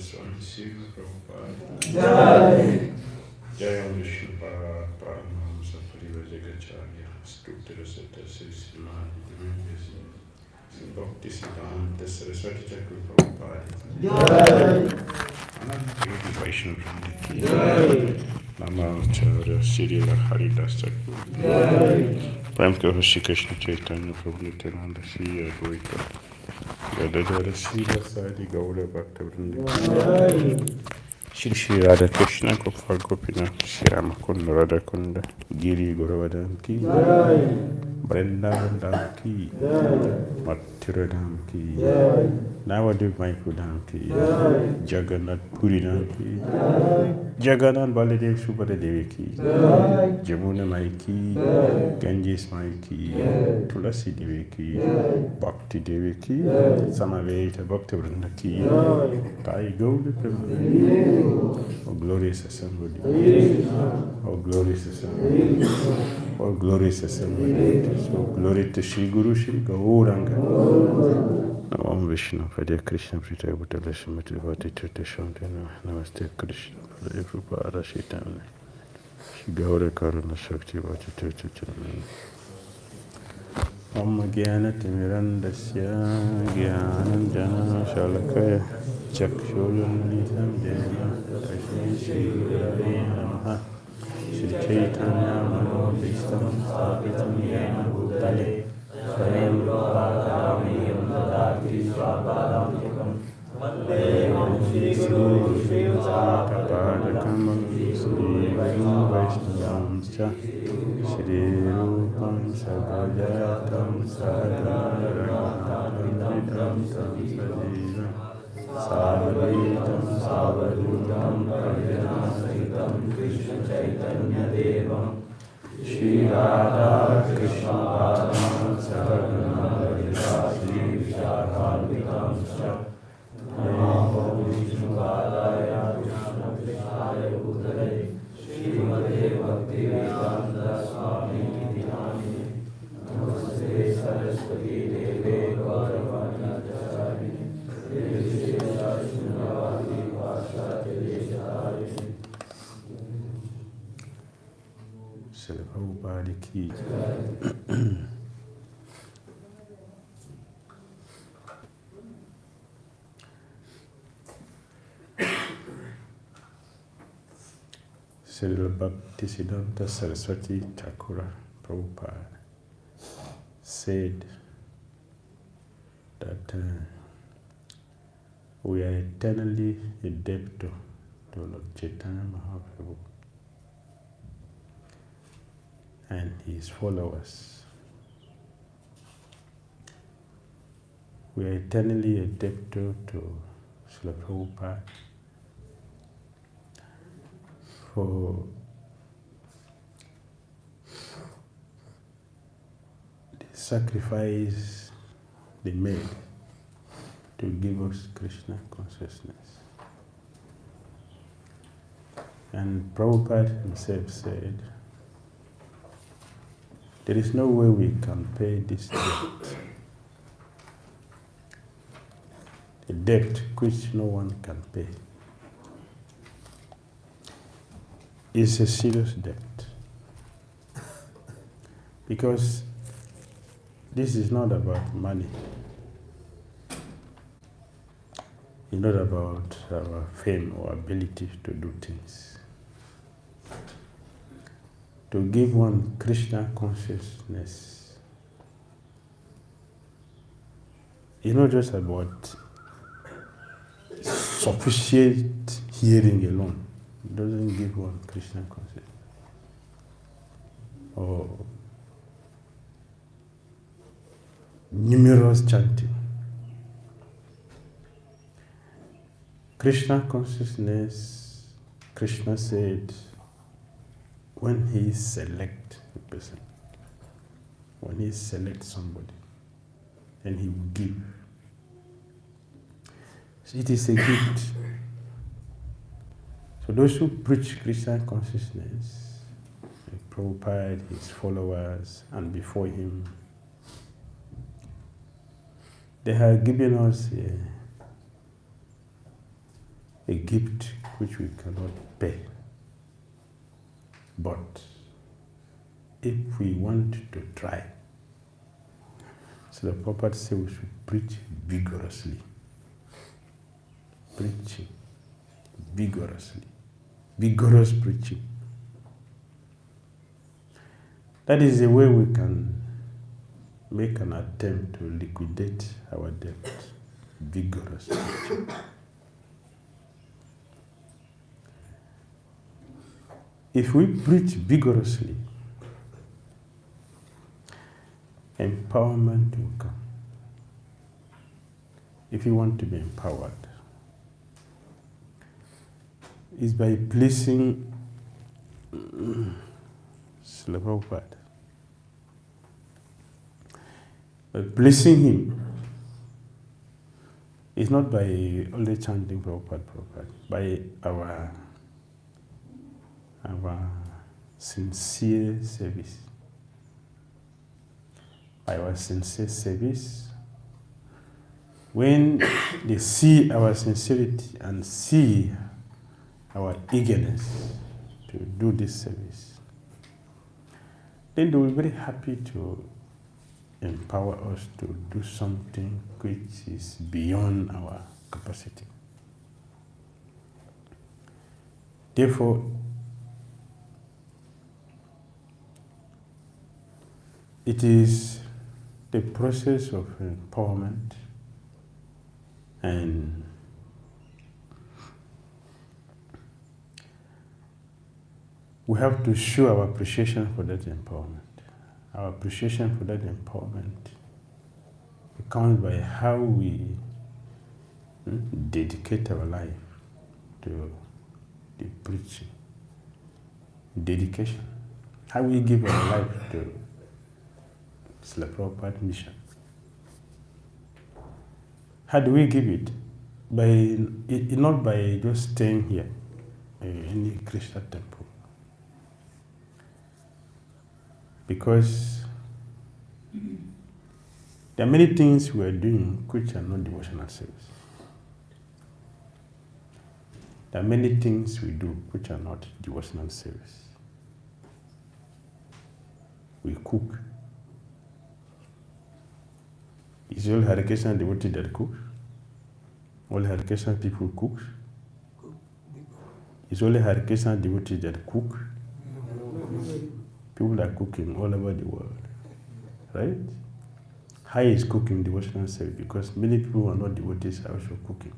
Swami Srila Prabhupada. Jai Vishnu Paramahamsa Parivajagacharya 𝐶𝐚𝐤𝐬 Bhakti Siddhanta Saraswati Thakur Prabhupada. Vaishnava Vrinda ki Namacharya Srila Haridas Thakur Prem Kaho Shri Krishna Chaitanya Prabhu Nityananda Shri Advaita Gadadara Srila Sadi Gaura Bhakta Vrinda Shri Shri Radha Krishna Gopal Gopinath Shri Ramakunda Radha Kunda Giri Goravadam ki Vrindavan Dham ki Mathura Dham ki Navadvip Mayapur Dham ki Jagannath Puri Dham ki Jagannath Baladev Subhadra Devi ki Jamuna Mai ki Ganges Mai ki Tulasi Devi ki Bhakti Devi ki Samaveta Bhakta Vrinda ki Tai Gaura Prabhu. Oh glorious assembly, oh glorious assembly, oh glorious assembly, oh glory to Shri Guru Shri Gauranga. Om Vishnu Padya Krishna Prita Bhutala Srimati Bhati Chutta Shantana Namaste Krishna Padya Prabhupada Shaitanya Shri Gaura Karuna Shakti Bhati Chutta Chanta Om Jnana Timirandasya Jnananjana Shalakaya Chakshurunnitam Jena Tasmi Shri Gurave Namaha Shri Chaitanya Manobhistam Sthapitam Jena Bhutale Swayam Bhakavamiyam Dadati Swapadamikam Vandeham Shri Guru Shri Tapadakam Shri Vaishnavam Cha Shri Rupam Sabhajatam Sadharatam Vidam Sajivam Savadhitam Savadutam Prajanasitam Krishna Chaitanya Devam Shri Radha Krishna Padam Sarvaguna Shri Vishakhanvitam Cha Namo Vishnu Padaya Krishna Krishnaya Bhutale Srimate Bhakti Vedanta Swami Iti Namine Namaste Saraswati Deve Gauravani Charini Vishesha Shunyavadi Vashyate Desharini Srila Prabhupada ki Srila Bhakti Siddhanta Saraswati Thakur Prabhupada said that we are eternally indebted to Lord Chaitanya Mahaprabhu and his followers. We are eternally indebted to Srila Prabhupada for the sacrifice they made to give us Krishna consciousness. And Prabhupada himself said, there is no way we can pay this debt. A debt which no one can pay. It's a serious debt. Because this is not about money. It's not about our fame or ability to do things. To give one Krishna consciousness is not just about sufficient hearing alone. It doesn't give one Krishna consciousness. Or numerous chanting. Krishna consciousness, Krishna said, when he selects a person, when he selects somebody, then he will give. So it is a gift. So those who preach Krishna consciousness, like Prabhupada, his followers, and before him, they have given us a gift which we cannot pay. But if we want to try, so the Prabhupada said we should preach vigorously. Preaching vigorously. Vigorous preaching. That is the way we can make an attempt to liquidate our debt. Vigorous preaching. If we preach vigorously, empowerment will come. If you want to be empowered, it's by pleasing Srila Prabhupada. By pleasing him, it's not by only chanting Prabhupada, by our sincere service. By our sincere service, when they see our sincerity and see our eagerness to do this service, then they will be very happy to empower us to do something which is beyond our capacity. Therefore, it is the process of empowerment, and we have to show our appreciation for that empowerment. Our appreciation for that empowerment comes by how we dedicate our life to the preaching. Dedication. How we give our life to Srila Prabhupada mission. How do we give it? Not by just staying here in any Krishna temple. Because there are many things we are doing which are not devotional service. There are many things we do which are not devotional service. We cook. Is all Hare Krishna devotee that cooks? All Hare Krishna people cook? Is only Hare Krishna devotee that cook? People are cooking all over the world, right? How is cooking devotional service? Because many people who are not devotees are also cooking.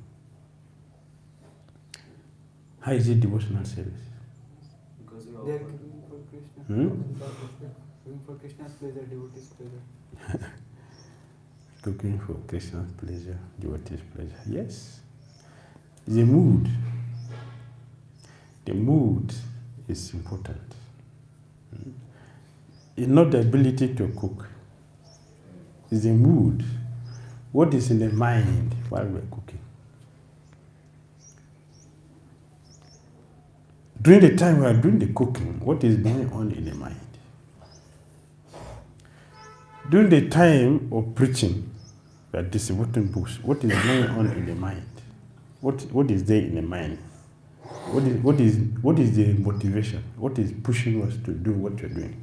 How is it devotional service? Because they are cooking for Krishna. Cooking for Krishna's pleasure, devotees' pleasure. Cooking for Krishna's pleasure, devotees' pleasure. Yes. The mood. The mood is important. It's not the ability to cook. It's the mood. What is in the mind while we're cooking? During the time we are doing the cooking, what is going on in the mind? During the time of preaching, we are distributing books. What is going on in the mind? What is there in the mind? What is the motivation? What is pushing us to do what you're doing?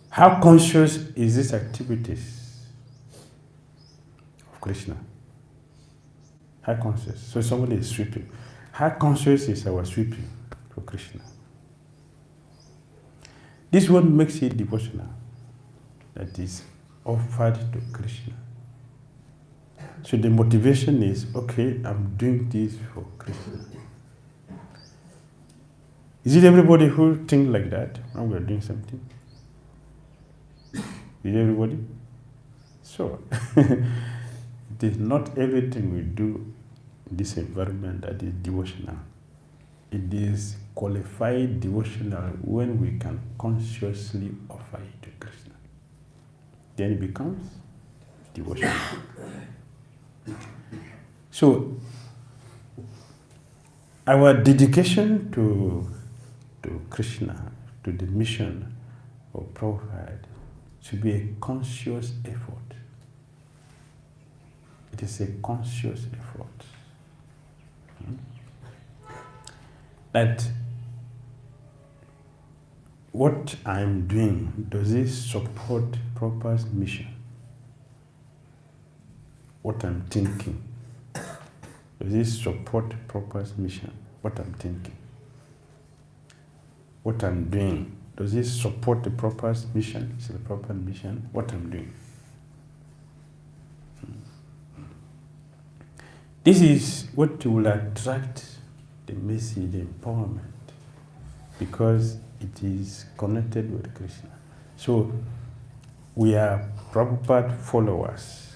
How conscious is these activities of Krishna? How conscious? So somebody is sweeping. How conscious is our sweeping for Krishna? This one makes it devotional. That is offered to Krishna. So the motivation is, okay, I'm doing this for Krishna. Is it everybody who thinks like that when we're doing something? Is it everybody? So, it is not everything we do in this environment that is devotional. It is qualified devotional when we can consciously offer it to Krishna. Then it becomes devotional. So, our dedication to Krishna, to the mission of Prabhupada, should be a conscious effort. It is a conscious effort. That what I'm doing, does it support Prabhupada's mission? What I'm thinking, Does it support Prabhupada's mission? What I'm thinking? What I'm doing? Does it support the Prabhupada's mission? Is it the Prabhupada mission? What I'm doing? This is what will attract the message, the empowerment, because it is connected with Krishna. So we are Prabhupada followers.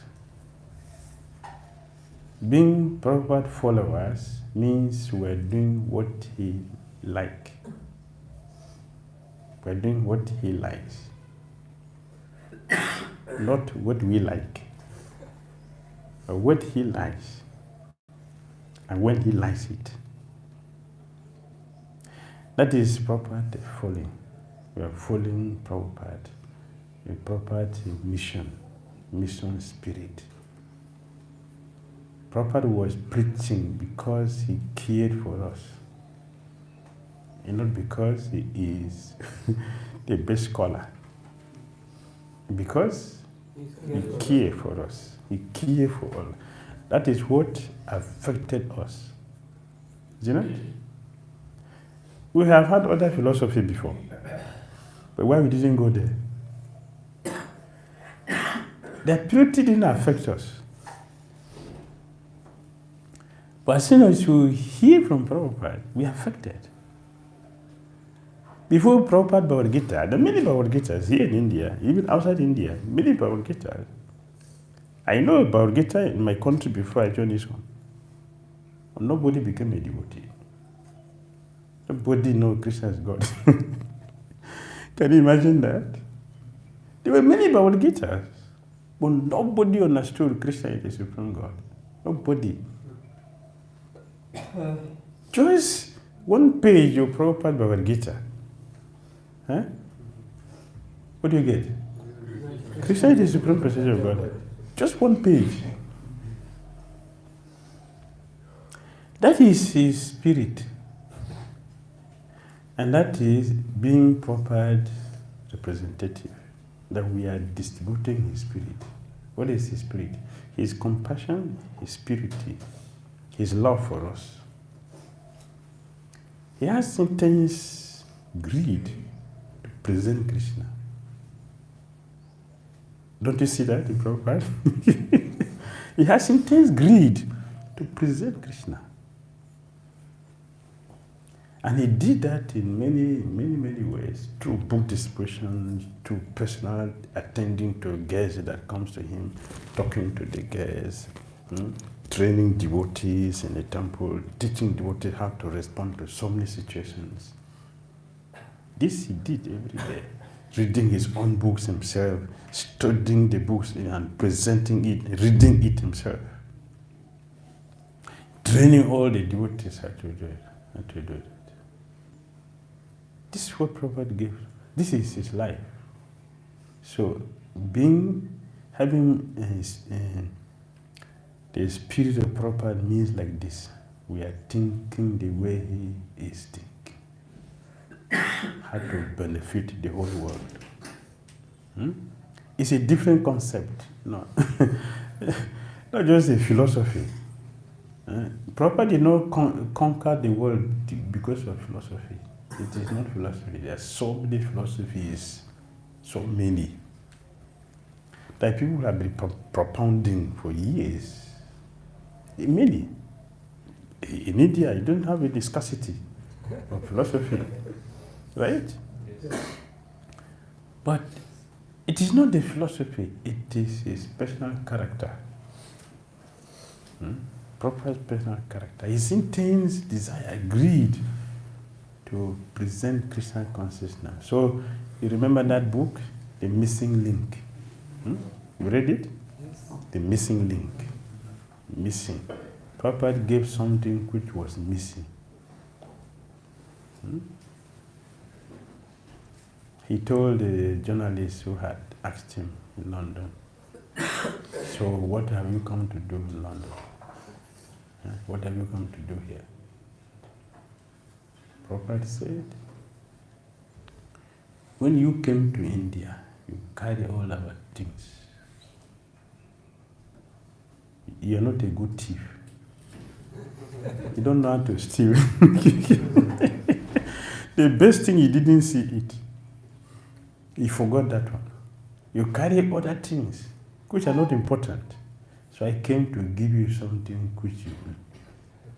Being Prabhupada followers means we're doing what he likes. We're doing what he likes, not what we like, but what he likes and when he likes it. That is Prabhupada following. We are following Prabhupada. Prabhupada mission spirit. Prabhupada was preaching because he cared for us, and not because he is the best scholar. Because he cared for us. He cared for all. That is what affected us. Do you know? We have had other philosophy before, but why we didn't go there? The purity didn't affect us. But as soon as we hear from Prabhupada, we are affected. Before Prabhupada Bhagavad Gita, there are many Bhagavad Gitas here in India, even outside India, many Bhagavad Gitas. I know Bhagavad Gita in my country before I joined this one. Nobody became a devotee. Nobody knows Krishna is God. Can you imagine that? There were many Bhagavad Gitas, but nobody understood Krishna is the Supreme God. Nobody. Just one page of Prabhupada Bhagavad Gita. Huh? What do you get? Krishna is the Supreme Personality of God. Just one page. That is his spirit. And that is being Prabhupada representative. That we are distributing his spirit. What is his spirit? His compassion, his purity, his love for us. He has intense greed to present Krishna. Don't you see that in Prabhupada? He has intense greed to present Krishna. And he did that in many ways, through book distribution, through personal attending to guests that comes to him, talking to the guests, training devotees in the temple, teaching devotees how to respond to so many situations. This he did every day, reading his own books himself, studying the books and presenting it, reading it himself, training all the devotees how to do it. This is what Prabhupada gave. This is his life. So, having the spirit of Prabhupada means like this. We are thinking the way he is thinking. How to benefit the whole world. It's a different concept. No. Not just a philosophy. Prabhupada did not conquer the world because of philosophy. It is not philosophy. There are so many philosophies, so many, that people have been propounding for years. Many. In India, you don't have a scarcity of philosophy, right? Yes. But it is not the philosophy, it is his personal character. Proper personal character. His intense desire, greed to present Krishna consciousness. So, you remember that book, The Missing Link? You read it? Yes. The Missing Link. Missing. Prabhupada gave something which was missing. He told the journalist who had asked him in London, so what have you come to do in London? What have you come to do here? Prabhupada said, when you came to India, you carry all our things. You're not a good thief. You don't know how to steal. The best thing, you didn't see it. You forgot that one. You carry other things which are not important. So I came to give you something which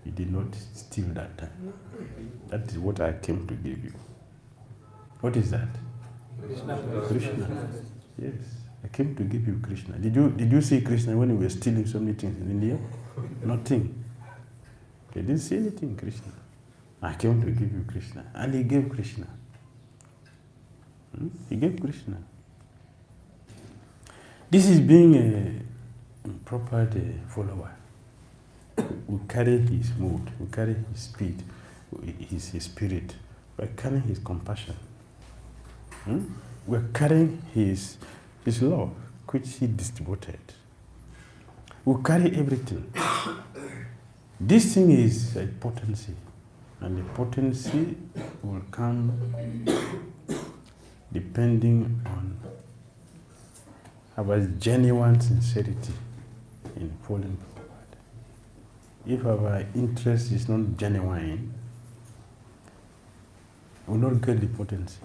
you did not steal that time. That is what I came to give you. What is that? Krishna. Yes. I came to give you Krishna. Did you see Krishna when we were stealing so many things in India? Nothing. They didn't see anything, Krishna. I came to give you Krishna. And he gave Krishna. He gave Krishna. This is being a proper follower. We carry his mood, we carry his speed, his spirit. We're carrying his compassion. We're carrying his love, which he distributed. We carry everything. This thing is a potency, and the potency will come depending on our genuine sincerity in following Prabhupada. If our interest is not genuine, we will not get the potency.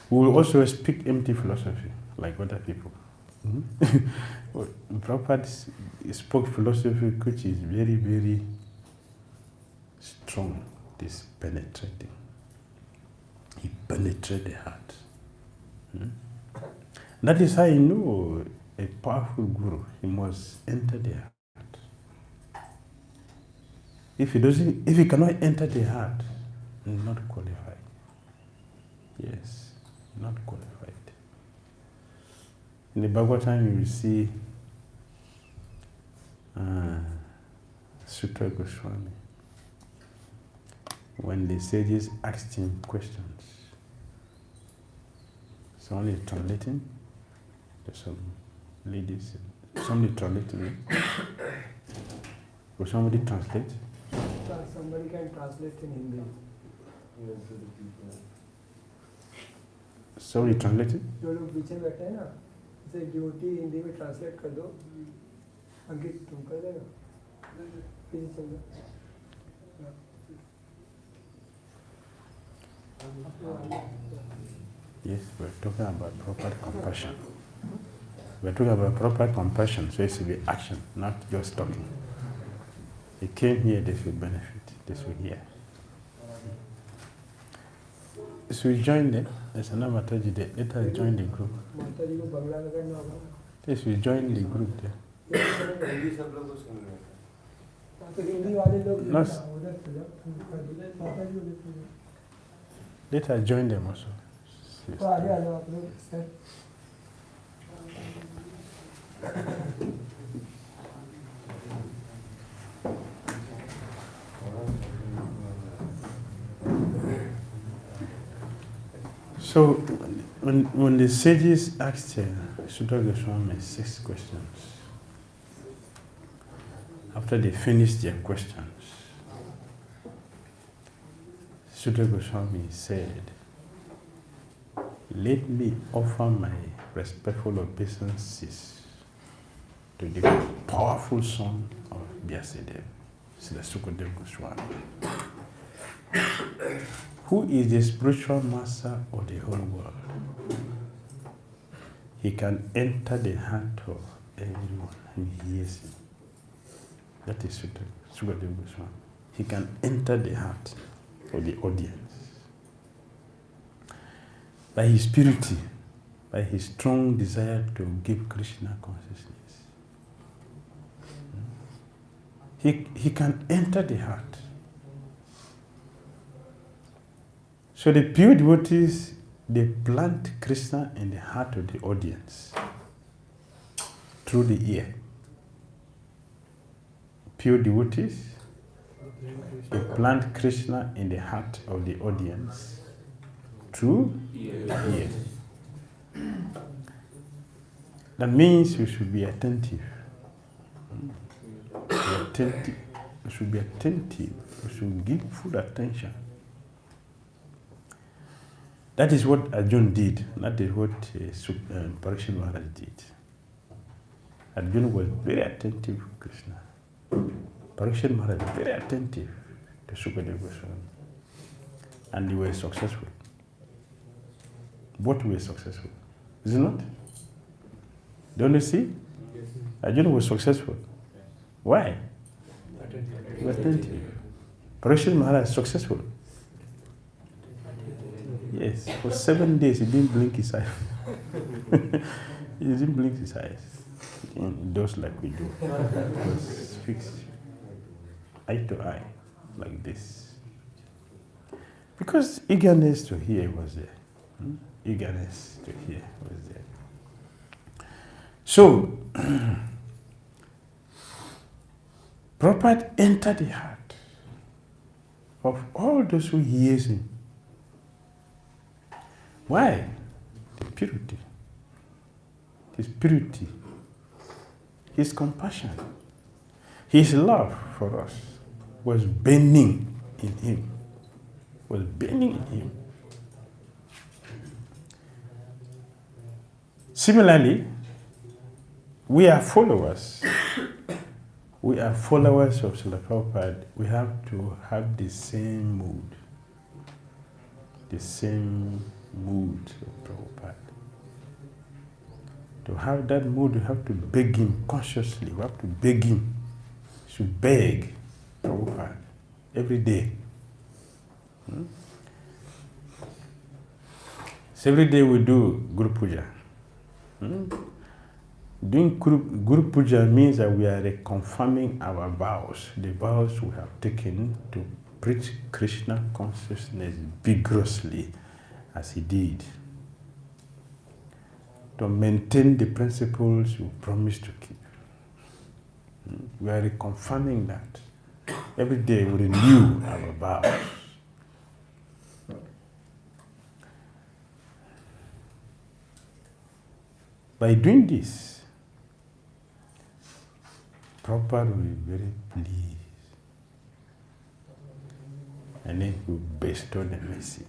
We will also speak empty philosophy, like other people. Prabhupada spoke philosophy which is very, very strong. It is penetrating. He penetrates the heart. That is how you know a powerful guru. He must enter the heart. If he cannot enter the heart, he is not qualified. Yes, not qualified. In the Bhagavatam, you will see Srila Goswami. When the sages asked him questions, somebody translating, there's some ladies, somebody translating. Will somebody translate? Somebody can translate in Hindi. Somebody translated? जो लोग पीछे बैठे हैं ना, इसे duty Hindi में translate कर दो. अंकित तुम कर देना. पीछे चल जाओ. Yes, we're talking about proper compassion. We're talking about proper compassion, so it should be action, not just talking. They came here, they should benefit, they should hear. So we join them. There's another Mataji there. Let us join the group. Yes, we join the group there. No, let us join them also. So, when the sages asked Srila Goswami 6 questions, after they finished their questions, Srila Goswami said, "Let me offer my respectful obeisances to the powerful son of 𝐒𝐤𝐴, Srila Sukadeva Goswami, who is the spiritual master of the whole world. He can enter the heart of everyone and he hears him." That is Sukadeva Goswami. He can enter the heart of the audience. By his purity, by his strong desire to give Krishna consciousness. He can enter the heart. So the pure devotees, they plant Krishna in the heart of the audience through the ear. Pure devotees, they plant Krishna in the heart of the audience through ear. That means we should be attentive. We should be attentive. We should give full attention. That is what Arjuna did. That is what Parikshit Maharaj did. Arjuna was very attentive to Krishna. Parikshit Maharaj was very attentive to 𝐶𝐤𝐬 Goswami. And they were successful. Both were successful. Is it not? Don't you see? Arjuna was successful. Why? He was attentive. Parikshit Maharaj was successful. Yes, for 7 days he didn't blink his eyes. He didn't blink his eyes. He does like we do. He was fixed, eye to eye, like this. Because eagerness to hear was there. Eagerness to hear was there. So, Prabhupada entered the heart of all those who hears him. Why? The purity. His purity. His compassion. His love for us was burning in him. Was burning in him. Similarly, we are followers. We are followers of Srila Prabhupada. We have to have the same mood. The same mood of Prabhupada. To have that mood, you have to beg him consciously. You have to beg him. You should beg Prabhupada every day. So every day we do Guru Puja. Doing Guru Puja means that we are reconfirming our vows, the vows we have taken to preach Krishna consciousness vigorously as he did. To maintain the principles we promised to keep. We are reconfirming that. Every day we renew our vows. By doing this, Prabhupada will be very pleased. And then he will bestow the mercy.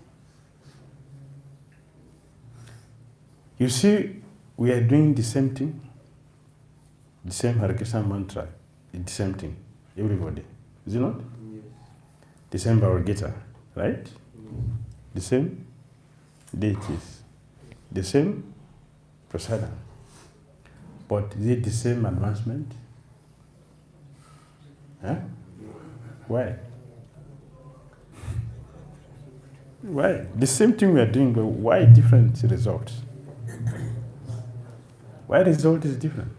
You see, we are doing the same thing, the same Hare Krishna mantra, the same thing, everybody. Is it not? Yes. The same Bhagavad Gita, right? Yes. The same deities, the same prasadam. But is it the same advancement? Huh? Why? Why? The same thing we are doing, but why different results? Why result is different?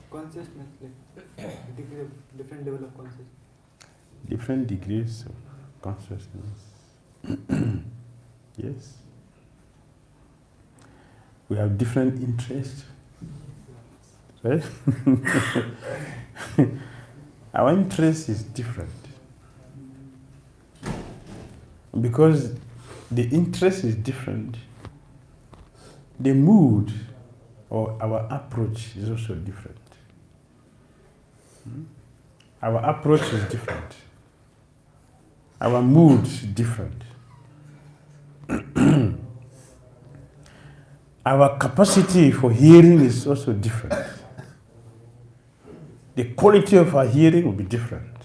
Consciousness, like degree of different level of consciousness. Different degrees of consciousness. Yes. We have different interests, right? Our interest is different. Because the interest is different, the mood or our approach is also different. Our approach is different. Our mood is different. Our capacity for hearing is also different. The quality of our hearing will be different.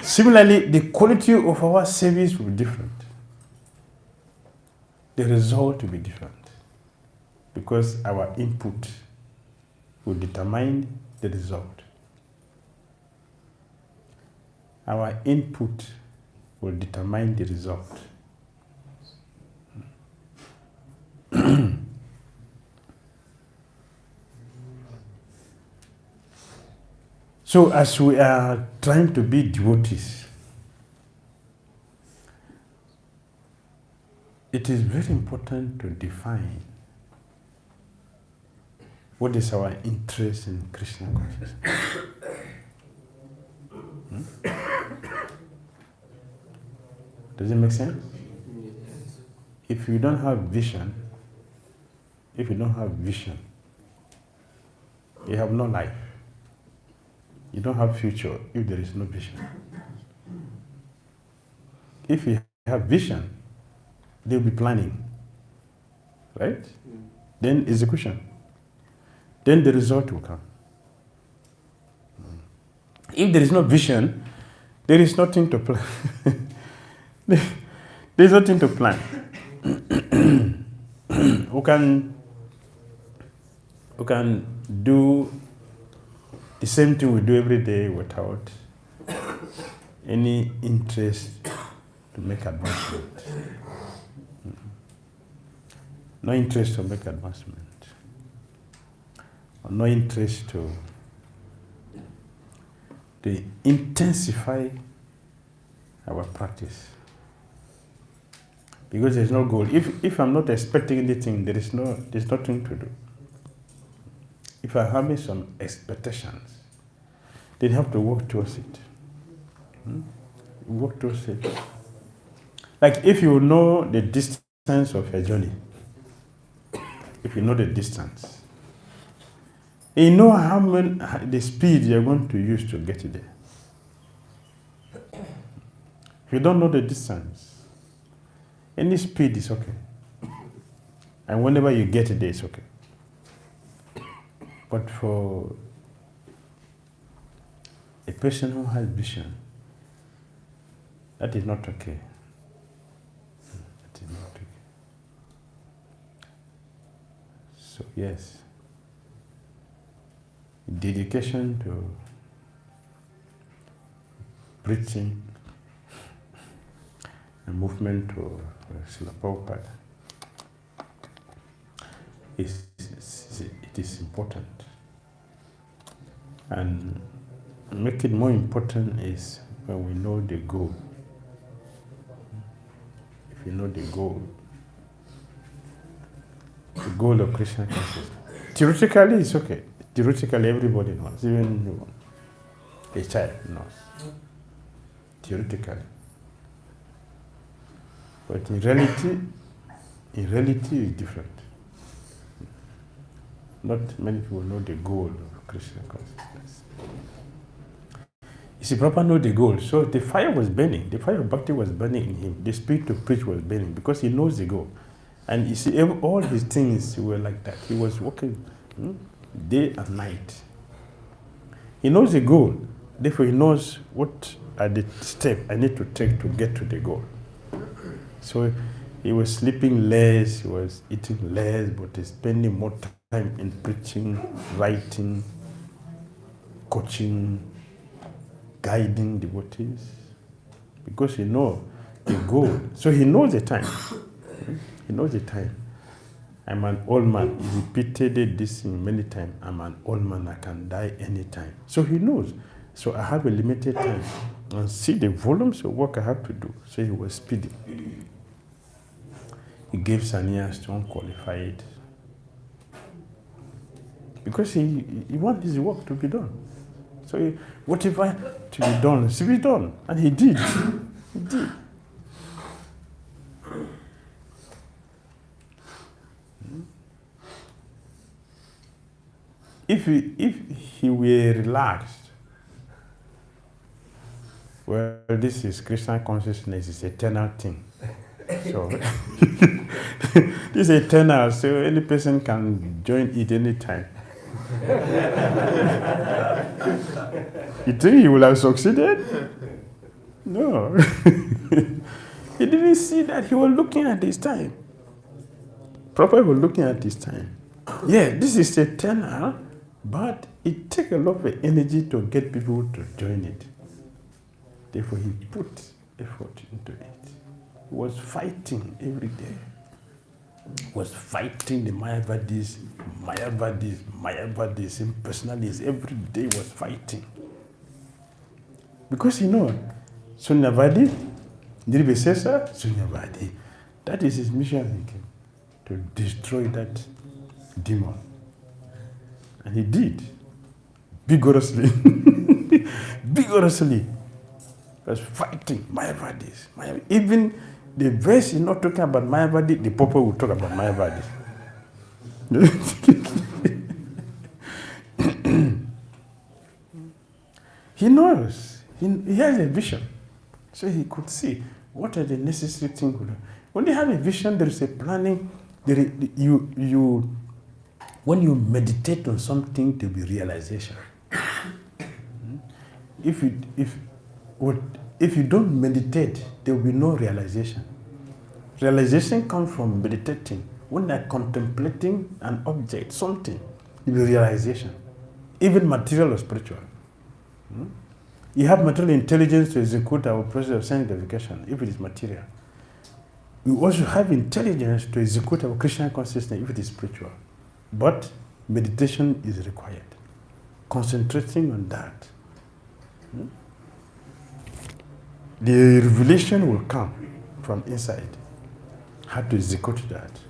Similarly, the quality of our service will be different. The result will be different. Because our input will determine the result. Our input will determine the result. So as we are trying to be devotees, it is very important to define what is our interest in Krishna consciousness. Does it make sense? If you don't have vision, you have no life. You don't have future if there is no vision. If you have vision, there will be planning, right? Then execution. Then the result will come. If there is no vision, there is nothing to plan. There is nothing to plan. We can do the same thing we do every day without any interest to make advancement. No interest to make advancement. Or no interest to intensify our practice. Because there's no goal. If I'm not expecting anything, there's nothing to do. If I'm having some expectations, then you have to work towards it. Work towards it. Like if you know the distance of your journey, if you know the distance, you know the speed you're going to use to get there. If you don't know the distance, any speed is okay. And whenever you get there, it's okay. But for a person who has vision, that is not okay. That is not okay. So yes, dedication to preaching and movement to Srila Prabhupada it is important. And make it more important is when we know the goal. If you know the goal of Krishna consciousness. Theoretically, it's okay. Theoretically, everybody knows, even a child knows. Theoretically. But in reality it's different. Not many people know the goal of Krishna consciousness. You see, Prabhupada knew the goal. So the fire was burning. The fire of Bhakti was burning in him. The spirit to preach was burning because he knows the goal. And you see, all his things were like that. He was working day and night. He knows the goal. Therefore, he knows what are the steps I need to take to get to the goal. So he was sleeping less, he was eating less, but he's spending more time in preaching, writing, coaching, guiding devotees. Because he knows the goal. So he knows the time. He knows the time. I'm an old man. He repeated this many times. I'm an old man. I can die anytime. So he knows. So I have a limited time. And see the volumes of work I have to do. So he was speeding. He gave sannyas to unqualified. Because he wants his work to be done. So whatever to be done, should be done. And he did. He did. If he were relaxed, well, this is Krishna consciousness, it's eternal thing. So this is eternal, so any person can join it anytime. You think he will have succeeded? No. He didn't see that. He was looking at his time. Prabhupada was looking at his time. Yeah, this is eternal, but it takes a lot of energy to get people to join it. Therefore, he put effort into it. He was fighting every day. He was fighting the Mayavadis, impersonalists. Every day was fighting. Because Sunyavadi, Nirvisesa, Sunyavadi. That is his mission, to destroy that demon. And he did, vigorously. Vigorously. He was fighting Mayavadis. Even the verse is not talking about Mayavadi, the Papa will talk about Mayavadis. He knows. He has a vision. So he could see what are the necessary things. When you have a vision, there is a planning. When you meditate on something, there will be realization. if you don't meditate, there will be no realization. Realization comes from meditating. When you're contemplating an object, something, it will be realization. Even material or spiritual. You have material intelligence to execute our process of sanctification, if it is material. We also have intelligence to execute our Krishna consciousness, if it is spiritual. But meditation is required. Concentrating on that. The revelation will come from inside. How to execute that.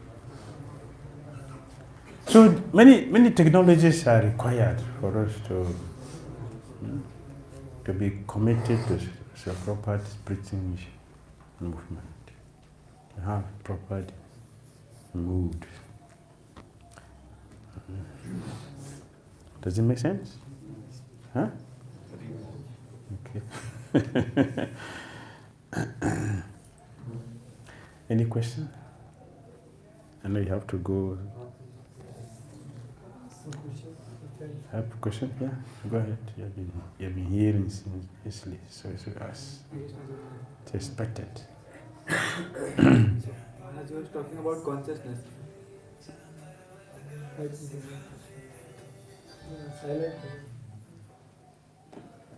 So many technologies are required for us to be committed to Srila Prabhupada's preaching movement. To have proper mood. Does it make sense? Huh? Okay. Any question? I know you have to go. Have a question? Yeah, go ahead. You've been hearing since so as it's expected. As you were talking about consciousness. Silent.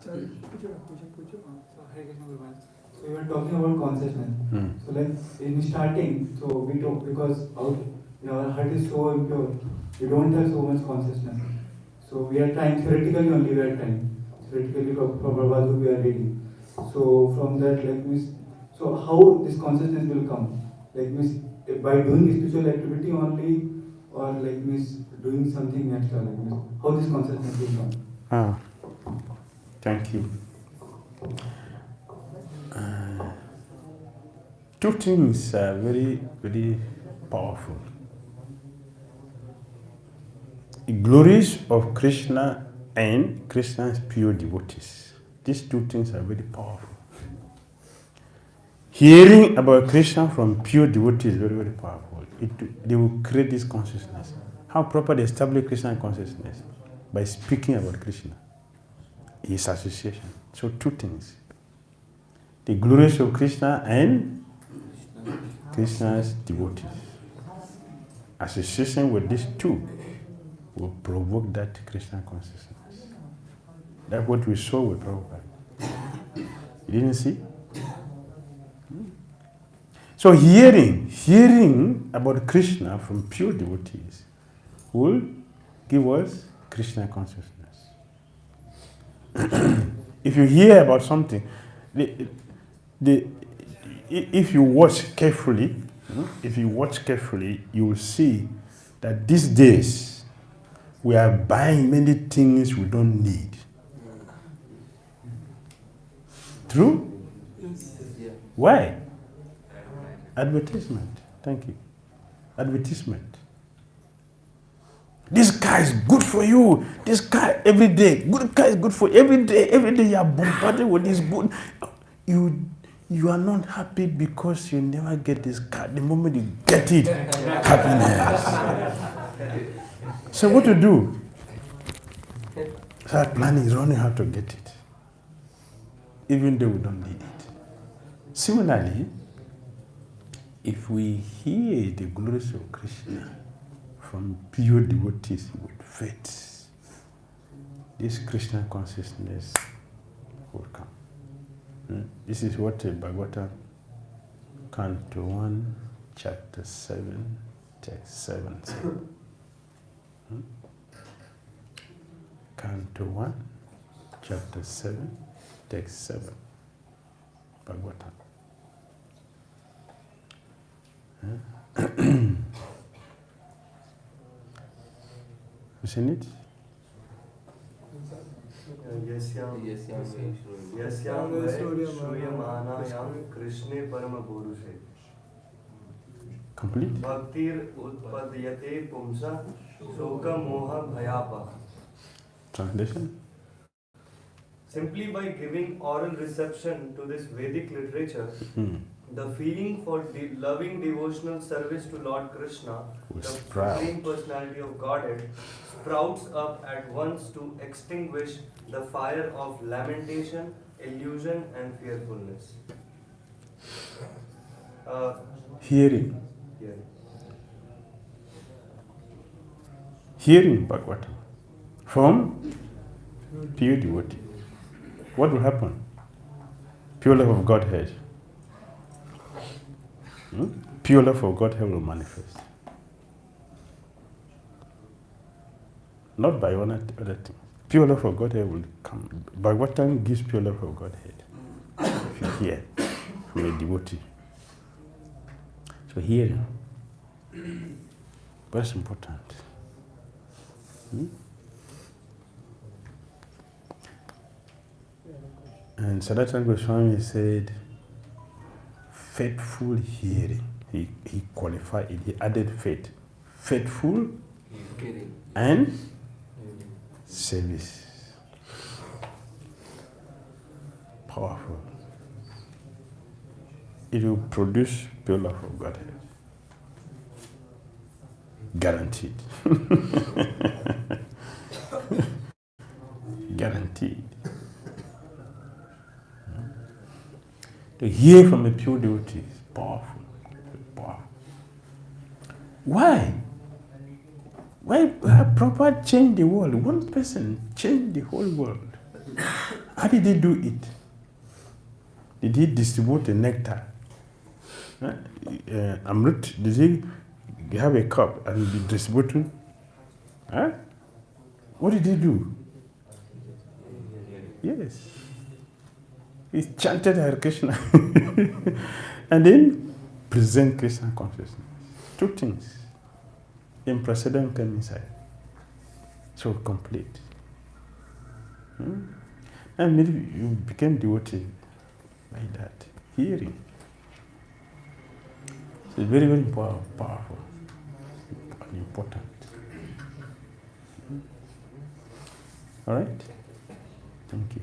So we were talking about consciousness. So like in starting, so we talk because our heart is so impure, we don't have so much consciousness. So we are trying, theoretically only we are trying. Theoretically from Prabhupada we are reading. So from that, so how this consciousness will come? By doing spiritual activity only, or doing something extra, how this consciousness will come? Thank you. Two things are very, very powerful. The glories of Krishna and Krishna's pure devotees. These two things are very powerful. Hearing about Krishna from pure devotees is very, very powerful. They will create this consciousness. How properly establish Krishna consciousness? By speaking about Krishna, his association. So two things. The glories of Krishna and Krishna's devotees. Association with these two will provoke that Krishna consciousness. That's what we saw with Prabhupada. You didn't see? So hearing about Krishna from pure devotees will give us Krishna consciousness. If you hear about something, if you watch carefully, you will see that these days we are buying many things we don't need. True? Yes. Why? Advertisement. Thank you. Advertisement. This car is good for you. This car every day. Good car is good for you. Every day you are bombarded with this good. You are not happy because you never get this car. The moment you get it, happiness. So what to do? Start planning, running how to get it. Even though we don't need it. Similarly, if we hear the glories of Krishna from pure devotees with faith, this Krishna consciousness will come. This is what Bhagavatam, Canto 1, Chapter 7, Text 7 says. Canto 1, Chapter 7, Text 7. Bhagavatam. You seen it? Complete? Bhaktir utpadyate pumsa soka moha bhayapa. Translation? Simply by giving oral reception to this Vedic literature, the feeling for loving devotional service to Lord Krishna, the Supreme Personality of Godhead, sprouts up at once to extinguish the fire of lamentation, illusion, and fearfulness. Hearing. Hearing. Hearing Bhagavatam from pure devotee. What will happen? Pure love of Godhead. Pure love of Godhead will manifest. Not by one other thing. Pure love of Godhead will come. Bhagavatam gives pure love of Godhead. If you hear from a devotee. So hearing. Very important. And Sanatana Goswami said, faithful hearing. He qualified it, he added faith. Faithful and service. Powerful. It will produce pure love of Godhead. Guaranteed. Guaranteed. To hear from a pure devotee is powerful. Powerful. Why? Why Prabhupada changed the world? One person changed the whole world. How did he do it? Did he distribute the nectar? Amrit, did he have a cup and be distributing? What did he do? Yes. He chanted Hare Krishna and then present Krishna consciousness. Two things. Then Prasadam came inside. So complete. And maybe you became devotee like that. Hearing. So it's very, very powerful and important. All right? Thank you.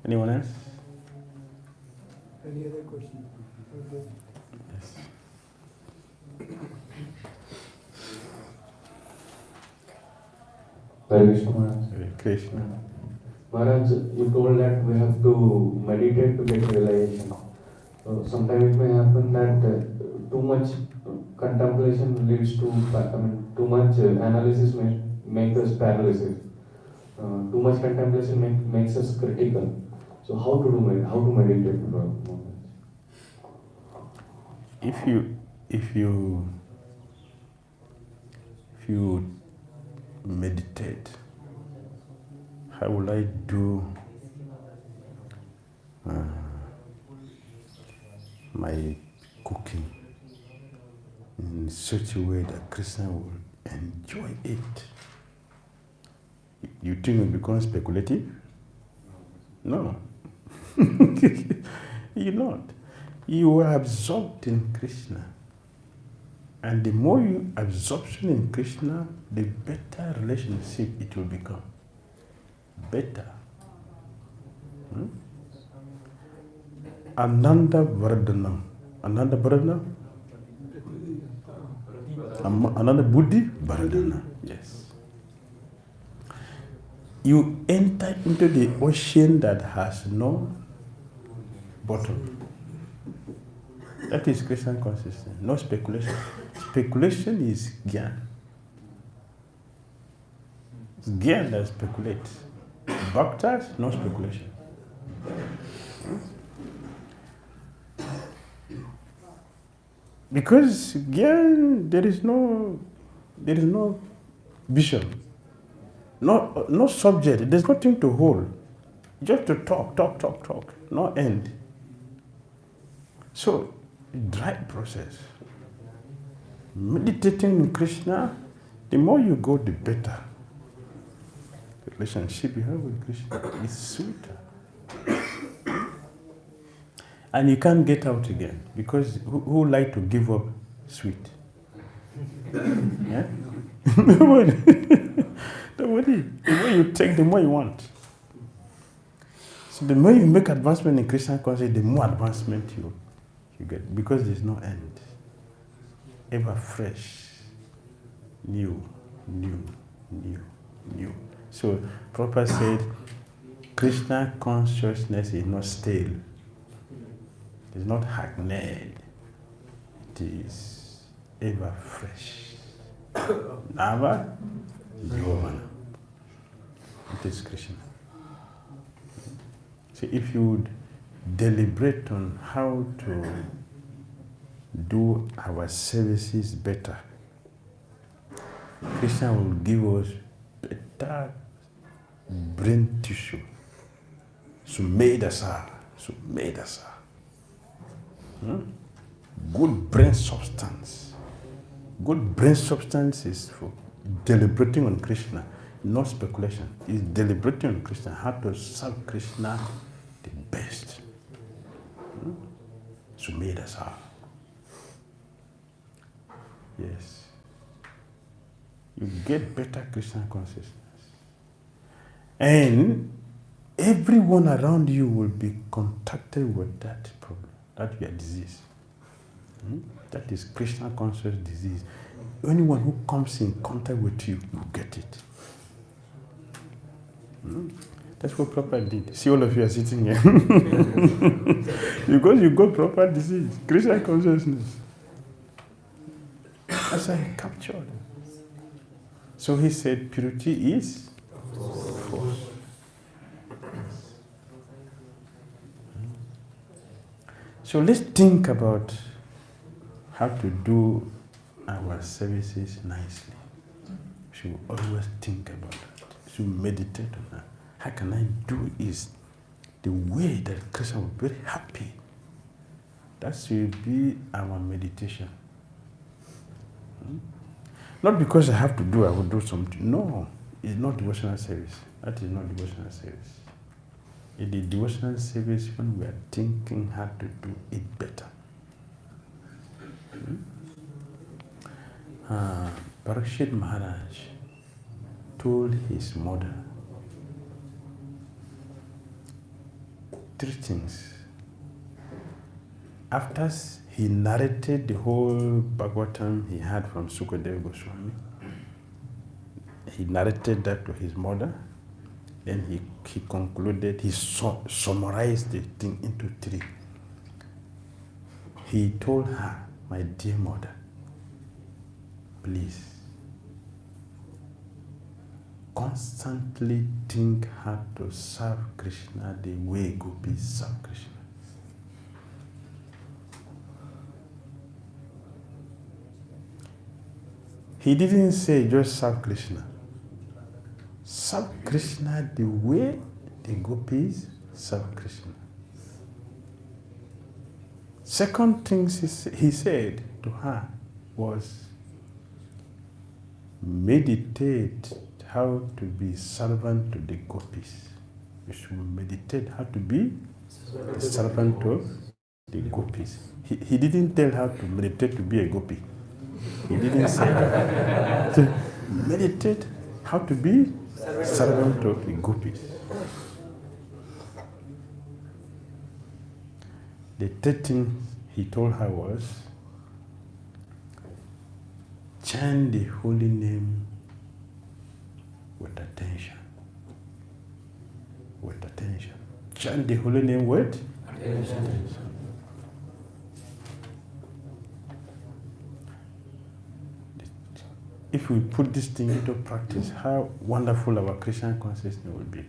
Anyone else? Any other question? Yes. Hare Krishna Maharaj. Hare Krishna. Maharaj, you told that we have to meditate to get realization. So sometimes it may happen that too much contemplation leads to, too much analysis may make us paralysis. Too much contemplation makes us critical. So how to meditate? If you meditate, how will I do my cooking in such a way that Krishna will enjoy it? You think it becomes speculative? No. You're not. You are absorbed in Krishna. And the more you absorption in Krishna, the better relationship it will become. Better. Ananda Vardhanam. Ananda Vardhanam? Ananda Buddhi Vardhana. Yes. You enter into the ocean that has no bottom. That is Christian consciousness. No speculation. Speculation is Gyan. It's Gyan that speculates. Bhaktas, no speculation. Because Gyan, there is no vision. No subject. There's nothing to hold. Just to talk. No end. So, dry process. Meditating with Krishna, the more you go, the better. The relationship you have with Krishna is sweeter. And you can't get out again, because who like to give up sweet? Yeah? Nobody. The more you take, the more you want. So the more you make advancement in Krishna consciousness, the more advancement you get, because there's no end. Ever fresh. new, new, new, new. So Prabhupada said, Krishna consciousness is not stale. It is not hackneyed. It is ever fresh. Nava Yovana. It is Krishna. So if you would deliberate on how to do our services better, Krishna will give us better brain tissue. Sumedasa. Good brain substance. Good brain substance is for deliberating on Krishna, not speculation. It's deliberating on Krishna, how to serve Krishna the best. Sumedasa. Yes. You get better Krishna consciousness. And everyone around you will be contacted with that problem, that your disease. That is Krishna conscious disease. Anyone who comes in contact with you, you get it. That's what Prabhupada did. See, all of you are sitting here. Because you got proper disease, Krishna consciousness. That's why he captured. So he said, purity is force. So let's think about how to do our services nicely. We should always think about that. We should meditate on that. How can I do is the way that Krishna will be very happy. That should be our meditation. Not because I have to do, I will do something. No, it's not devotional service. That is not devotional service. In the devotional service, when we are thinking how to do it better. Parikshit Maharaj told his mother 3 things. After he narrated the whole Bhagavatam he had from 𝐁𝐡𝐚𝐤𝐭𝐢 Goswami, he narrated that to his mother. Then he concluded, he summarized the thing into 3. He told her, my dear mother, please, constantly think how to serve Krishna the way gopis serve Krishna. He didn't say just serve Krishna. Serve Krishna the way the gopis serve Krishna. Second thing he said to her was, meditate how to be servant to the gopis. You should meditate how to be a servant to the gopis. He didn't tell her to meditate to be a gopi. He didn't say that. So, meditate how to be servant to the gopis. The 3rd thing he told her was, chant the holy name with attention. With attention. Chant the holy name with attention. If we put this thing into practice, how wonderful our Krishna consciousness will be.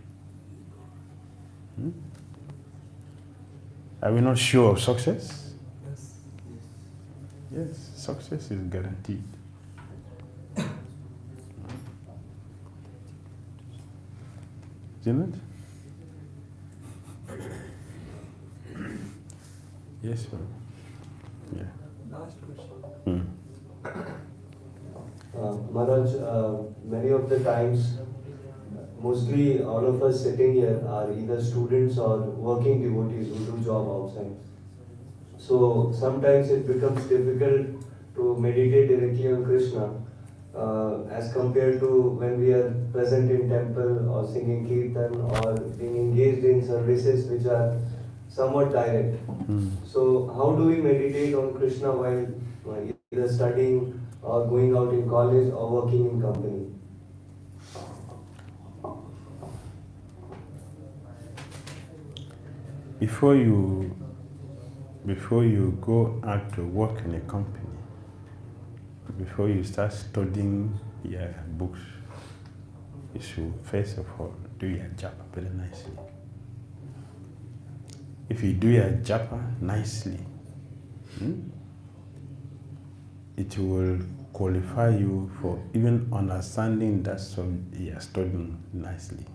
Are we not sure of success? Yes. Yes, success is guaranteed. Isn't it? Yes, sir. Yeah. Last question. Maharaj, many of the times, mostly all of us sitting here are either students or working devotees who do job outside. So sometimes it becomes difficult to meditate directly on Krishna as compared to when we are present in temple or singing kirtan or being engaged in services which are somewhat direct. So how do we meditate on Krishna while either studying or going out in college or working in company. Before you go out to work in a company, before you start studying your books, you should first of all do your job very nicely. If you do your job nicely, it will qualify you for even understanding that you are studying nicely.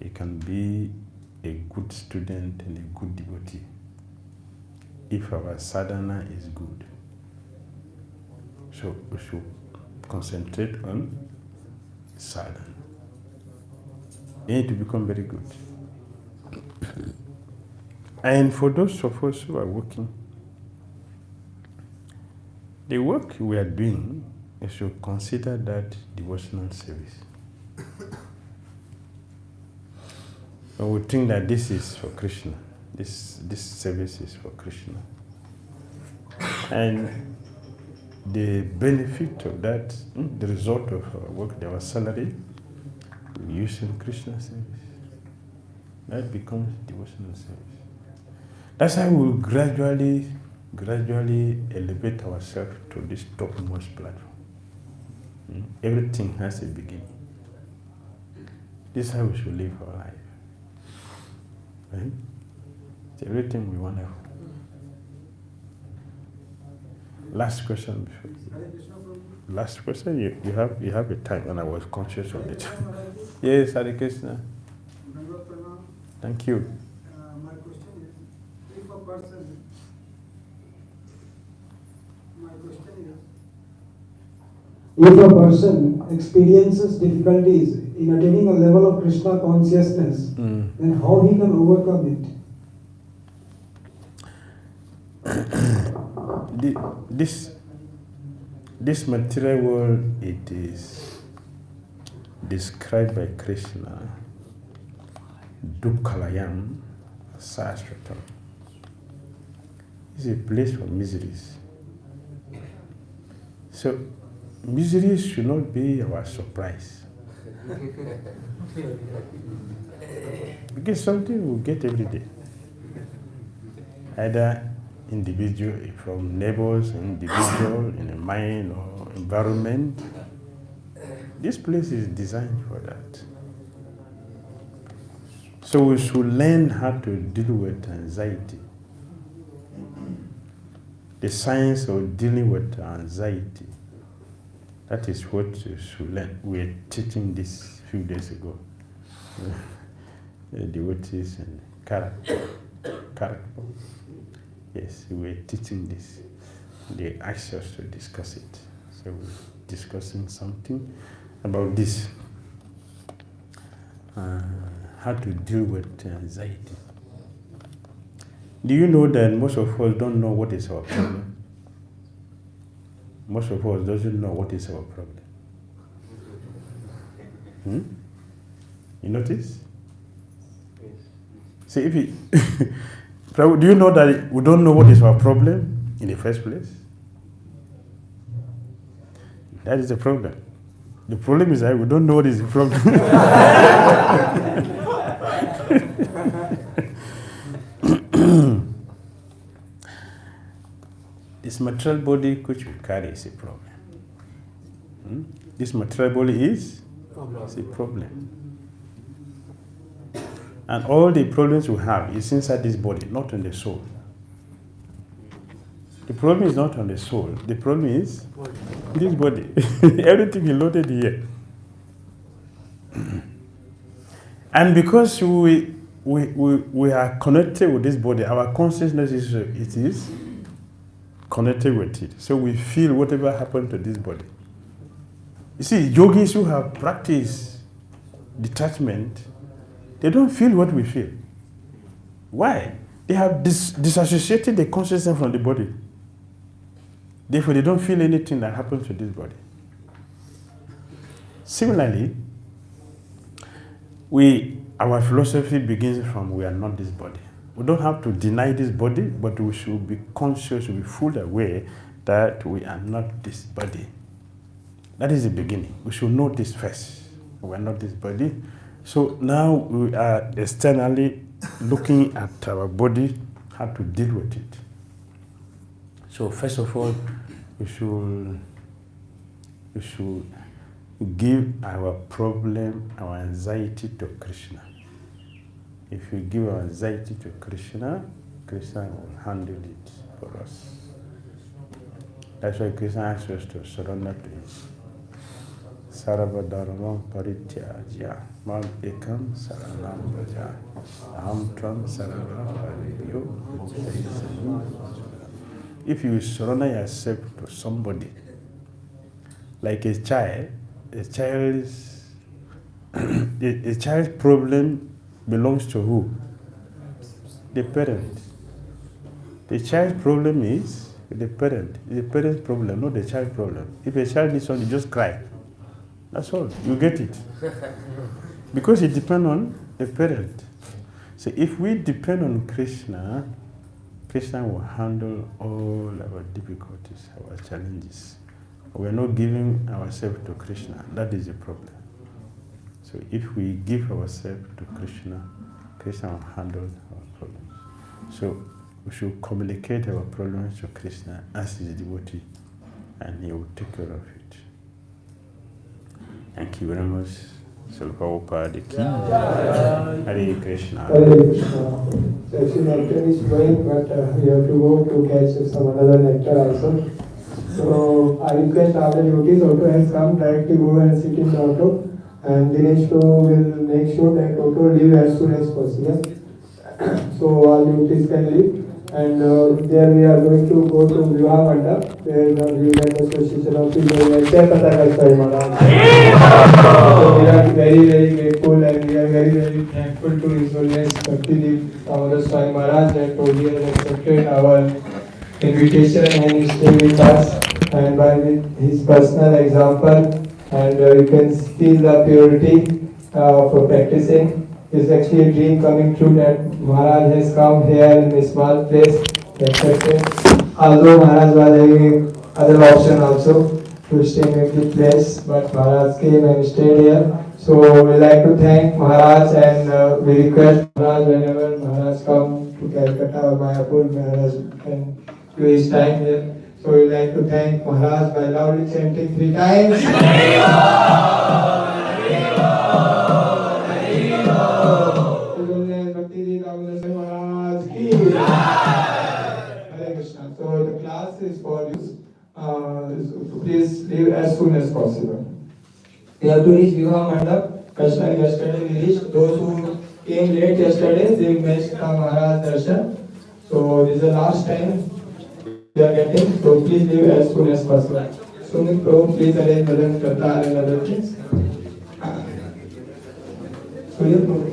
You can be a good student and a good devotee if our sadhana is good. So we should concentrate on sadhana. You need to become very good. And for those of us who are working, the work we are doing, you should consider that devotional service. And we think that this is for Krishna. This service is for Krishna. And the benefit of that, the result of our work, our salary, we use in Krishna service. That becomes devotional service. That's how we will gradually elevate ourselves to this topmost platform. Everything has a beginning. This is how we should live our life. Right? It's everything we want to have. Last question. Last question. You have a time, and I was conscious of it. Yes, Hare Krishna. Thank you. My question is, if a person, if a person experiences difficulties in attaining a level of Krishna consciousness, then how he can overcome it? This material world, it is described by Krishna, Dukkalayam Sasratam. It's a place for miseries. So, miseries should not be our surprise. Because something we get every day. Either individual, from neighbors, individual, in a mind or environment. This place is designed for that. So we should learn how to deal with anxiety. The science of dealing with anxiety. That is what we should learn. We are teaching this a few days ago. Devotees and character. Yes, we are teaching this. They asked us to discuss it. So we're discussing something about this. How to deal with anxiety. Do you know that most of us don't know what is our problem? Most of us doesn't know what is our problem. You notice? Yes. See, if you do you know that we don't know what is our problem in the first place? That is the problem. The problem is that we don't know what is the problem. This material body which we carry is a problem. This material body is a problem. And all the problems we have is inside this body, not on the soul. The problem is not on the soul. The problem is this body. Everything is loaded here. And because we are connected with this body, our consciousness is connected with it. So we feel whatever happened to this body. You see, yogis who have practiced detachment, they don't feel what we feel. Why? They have disassociated the consciousness from the body. Therefore, they don't feel anything that happens to this body. Similarly, our philosophy begins from we are not this body. We don't have to deny this body, but we should be conscious, we be fully aware that we are not this body. That is the beginning. We should know this first. We are not this body. So now we are externally looking at our body, how to deal with it. So first of all, we should give our problem, our anxiety to Krishna. If we give our anxiety to Krishna, Krishna will handle it for us. That's why Krishna asks us to surrender to Him. Sarva dharmam parityajya mam ekam saranam vraja aham tvam sarva paribhyo muktaye. If you surrender yourself to somebody, like a child's problem belongs to who? The parent. The child's problem is the parent. The parent's problem, not the child's problem. If a child needs something, just cry. That's all. You get it. Because it depends on the parent. So if we depend on Krishna, Krishna will handle all our difficulties, our challenges. We are not giving ourselves to Krishna. That is the problem. So if we give ourselves to Krishna, Krishna will handle our problems. So we should communicate our problems to Krishna as his devotee, and he will take care of it. Thank you very much. Srila Prabhupada ki Hare Krishna. Hare Krishna. So actually nectar is flowing, but we have to go to catch some another nectar also. So I request all the devotees, auto has come, directly go and sit in the auto, and Dinesh will make sure that auto leave as soon as possible. So all devotees can leave. And there we are going to go to Vivaha Mandap, where we will have association of people like 𝐶𝐚𝐤𝐬𝐬. So we are very, very grateful, and we are very, very thankful to His Holiness Bhakti Damodara Swami Maharaj that he has accepted our invitation and is staying with us. And by his personal example, and you can feel the purity for practicing. It's actually a dream coming true that Maharaj has come here in this small place, accepted. Although Maharaj was having other option also to stay in the place, but Maharaj came and stayed here. So we like to thank Maharaj, and we request Maharaj whenever Maharaj come to Calcutta or Mayapur, Maharaj can do his time here. So we like to thank Maharaj by loudly chanting 3 times. So the class is for you. So please leave as soon as possible. We have to reach Vivaha Mandap. Yesterday we reached. Those who came late yesterday, they missed Maharaj darshan. So this is the last time we are getting. So please leave as soon as possible. Swami Prabhu, please arrange Bhajan Kartar and other things. Swami Prabhu.